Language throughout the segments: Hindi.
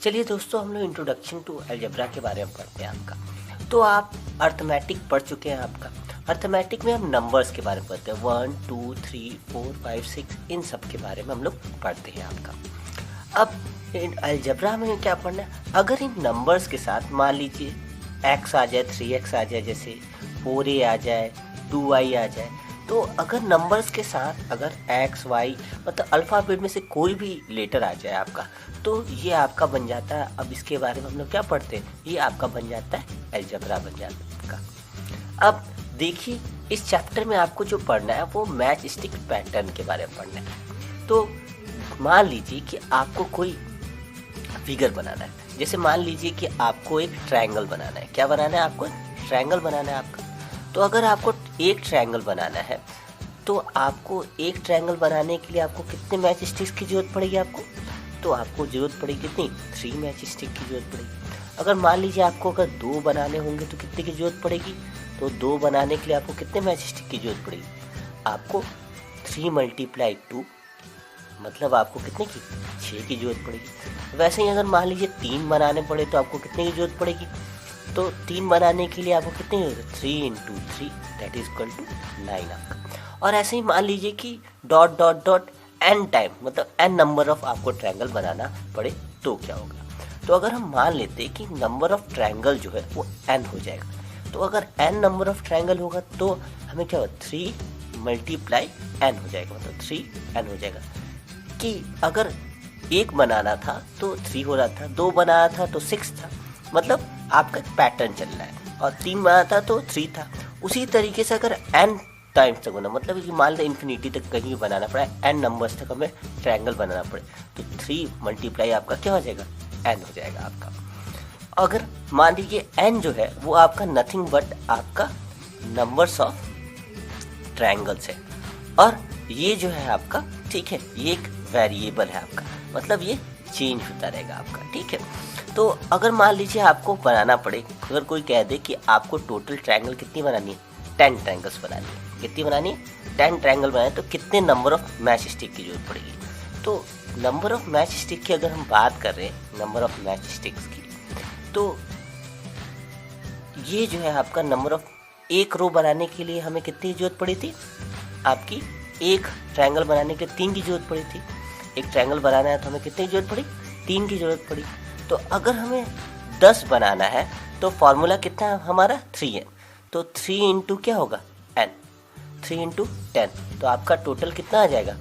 चलिए दोस्तों, हम लोग इंट्रोडक्शन टू अलजेब्रा के बारे में पढ़ते हैं आपका। तो आप अर्थमेटिक पढ़ चुके हैं आपका। अर्थमेटिक में हम नंबर्स के बारे में पढ़ते हैं, 1 2 3 4 5 6 इन सब के बारे में हम लोग पढ़ते हैं आपका। अब इन अलजेब्रा में क्या पढ़ना है, अगर इन नंबर्स के साथ मान लीजिए x आ जाए, 3x आ जाए, जैसे 4a आ जाए, 2y आ जाए, तो अगर नंबर्स के साथ अगर x y मतलब अल्फ़ाबेट में से कोई भी लेटर आ जाए आपका, तो ये आपका बन जाता है। अब इसके बारे में हम लोग क्या पढ़ते हैं, ये आपका बन जाता है अलजेब्रा बन जाता है आपका। अब देखिए, इस चैप्टर में आपको जो पढ़ना है वो मैच स्टिक पैटर्न के बारे में पढ़ना है। तो मान लीजिए कि आपको कोई फिगर बनाना है, जैसे मान लीजिए कि आपको एक ट्रायंगल बनाना है। क्या बनाना है आपको? ट्रायंगल बनाना है आपका। तो अगर आपको एक ट्रायंगल बनाना है, तो आपको एक ट्रायंगल बनाने के लिए आपको कितने मैच स्टिक्स की जरूरत पड़ेगी आपको? तो आपको जरूरत पड़ेगी कितनी? 3 मैच स्टिक की जरूरत पड़ेगी। अगर मान लीजिए आपको अगर 2 बनाने होंगे तो कितने की जरूरत पड़ेगी? तो 2 बनाने के लिए आपको कितने मैच स्टिक की जरूरत पड़ेगी? आपको 3 × 2 मतलब आपको कितने की? 6 की जरूरत पड़ेगी। वैसे ही अगर मान लीजिए 3 बनाने पड़े तो आपको कितने की जरूरत पड़ेगी? तो 3 बनाने के लिए आपको कितनी जरूरत? 3 × 3 दैट इज इक्वल टू 9 आपका। और ऐसे ही मान लीजिए कि dot dot dot n time मतलब n नंबर ऑफ आपको ट्रायंगल बनाना पड़े तो क्या होगा? तो अगर हम मान लेते हैं कि नंबर ऑफ ट्रायंगल जो है वो n हो जाएगा, तो अगर n नंबर ऑफ ट्रायंगल होगा तो हमें क्या होगा? 3 × n हो जाएगा, मतलब 3n हो जाएगा। कि अगर 1 बनाना था तो 3 हो रहा था, 2 बनाना था तो 6 था, मतलब आपका एक पैटर्न चल रहा है। और 3 बनाना था तो 3 था। उसी तरीके से अगर n टाइम्स तक होना, मतलब कि मान लें इन्फिनिटी तक कहीं भी बनाना पड़ा, n नंबर्स तक हमें ट्रायंगल बनाना पड़े, तो 3 × आपका क्या हो जाएगा? n हो जाएगा आपका। अगर मान लीजिए n जो है वो आपका नथिंग बट आपका नंबर्स ऑफ ट्रायंगल्स है, और ये जो है आपका, ठीक है, ये एक वेरिएबल है आपका, मतलब ये चेंज होता रहेगा आपका, ठीक है। तो अगर मान लीजिए आपको बनाना पड़े, अगर कोई कह दे कि आपको टोटल ट्रायंगल कितनी बनानी है? 10 ट्रायंगल्स बनानी है। कितनी बनानी है? 10 ट्रायंगल बनाए, तो कितने नंबर ऑफ मैच स्टिक की जरूरत पड़ेगी? तो नंबर ऑफ मैच स्टिक की अगर हम बात कर रहे हैं, नंबर ऑफ मैच स्टिक्स की, तो ये जो है आपका नंबर ऑफ, एक रो बनाने के लिए हमें कितनी जरूरत पड़ी थी? आपकी एक ट्रायंगल बनाने के लिए 3 की जरूरत पड़ी थी। एक ट्रायंगल बनाना है तो हमें कितनी जरूरत पड़ी? 3 की जरूरत पड़ी। तो अगर हमें 10 बनाना है तो फॉर्मूला कितना है हमारा? 3 है। तो 3 × क्या होगा? n, 3 × 10, तो आपका टोटल कितना आ जाएगा?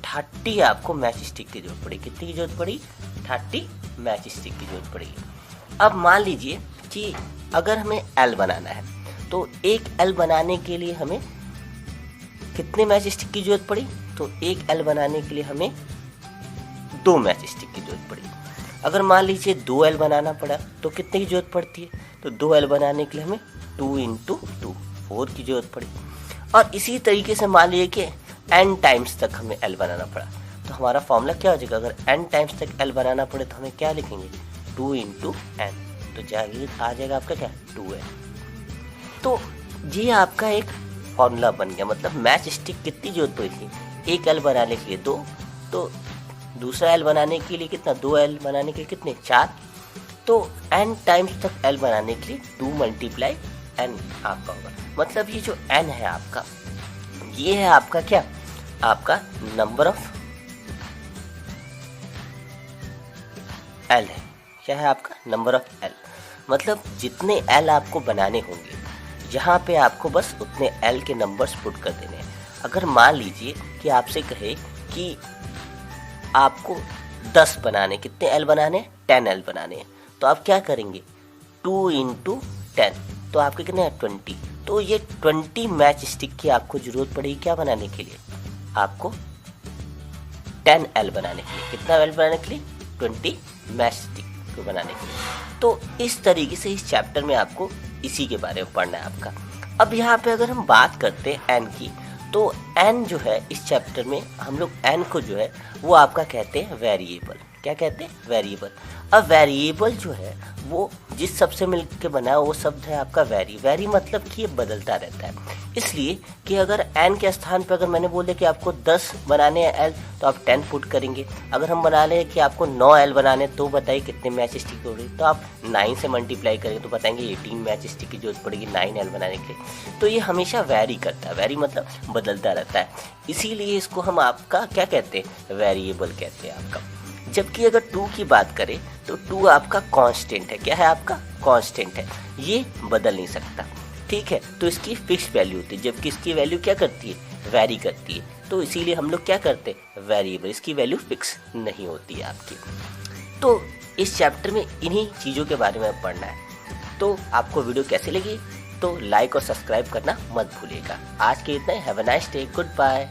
30 आपको मैच स्टिक की जरूरत पड़ी। कितनी की जरूरत पड़ी? 30 मैच स्टिक की जरूरत पड़ेगी। अब मान लीजिए कि अगर हमें L बनाना है, तो एक L बनाने के लिए हमें कितने मैच स्टिक की जरूरत पड़ी? तो एक L बनाने के लिए हमें 2 मैच स्टिक की जरूरत पड़ी। अगर मान लीजिए 2 L बनाना पड़ा तो कितने की जरूरत पड़ती है? तो 2 L बनाने के लिए हमें 2 × 2 4 की जरूरत पड़ी। और इसी तरीके से मान लीजिए कि n टाइम्स तक हमें L बनाना पड़ा, तो हमारा फॉर्मूला क्या हो जाएगा? अगर n टाइम्स तक L बनाना पड़े तो हमें क्या लिखेंगे? 2 × n, तो जाइए आ जाएगा आपका क्या? 2n। तो ये आपका एक फॉर्मूला बन गया, मतलब मैच स्टिक कितनी जरूरत पड़ी थी? एक L बनाने के लिए 2, तो दूसरा L बनाने के लिए कितना? 2 L बनाने के लिए कितने? 4। तो n टाइम्स तक L बनाने के लिए 2 × n आपका होगा। मतलब ये जो n है आपका, ये है आपका क्या? आपका नंबर ऑफ L है। क्या है आपका? नंबर ऑफ L, मतलब जितने L आपको बनाने होंगे, यहाँ पे आपको बस उतने L के नंबर्स पुट कर देने हैं। अगर मान लीजिए कि आपसे कहे कि आपको 10 बनाने, कितने L बनाने? 10 L बनाने हैं, तो आप क्या करेंगे? 2 × 10, तो आपके कितने हैं? 20। तो ये 20 मैच स्टिक की आपको जरूरत पड़ेगी क्या बनाने के लिए? आपको 10 L बनाने के लिए। कितना L बनाने के लिए? 20 मैच स्टिक को बनाने के लिए। तो इस तरीके से इस चैप्टर में आपको इसी के बारे में पढ़ना है आपका। अब यहाँ पे अगर हम बात करते हैं n की, तो n जो है इस चैप्टर में हम लोग n को जो है वो आपका कहते हैं वेरिएबल। क्या कहते हैं, वेरिएबल। अब वेरिएबल जो है वो जिस शब्द से मिलकर बना है वो शब्द है आपका वेरी मतलब कि ये बदलता रहता है। इसलिए कि अगर n के स्थान पर अगर मैंने बोले कि आपको 10 बनाने हैं l, तो आप 10 पुट करेंगे। अगर हम बना लें कि आपको 9 l बनाने, तो बताइए कितने मैच स्टिक हो रही, तो आप 9 से मल्टीप्लाई करेंगे तो बताएंगे 18 मैच स्टिक की जरूरत पड़ेगी 9 l बनाने के लिए। तो ये हमेशा वेरी करता है, वेरी मतलब बदलता रहता है, इसीलिए इसको हम आपका क्या कहते हैं, वेरिएबल कहते हैं आपका। जबकि अगर 2 की बात करें तो 2 आपका कांस्टेंट है। क्या है आपका, कांस्टेंट है, ये बदल नहीं सकता, ठीक है। तो इसकी फिक्स वैल्यू होती है, जबकि इसकी वैल्यू क्या करती है, वेरी करती है। तो इसीलिए हम लोग क्या करते हैं, वेरिएबल, इसकी वैल्यू फिक्स नहीं होती है आपकी। तो इस चैप्टर में इन्हीं चीज़ों के बारे में पढ़ना है। तो आपको वीडियो कैसी लगी, तो लाइक और सब्सक्राइब करना मत भूलिएगा। आज के इतना ही, have a nice day, good bye.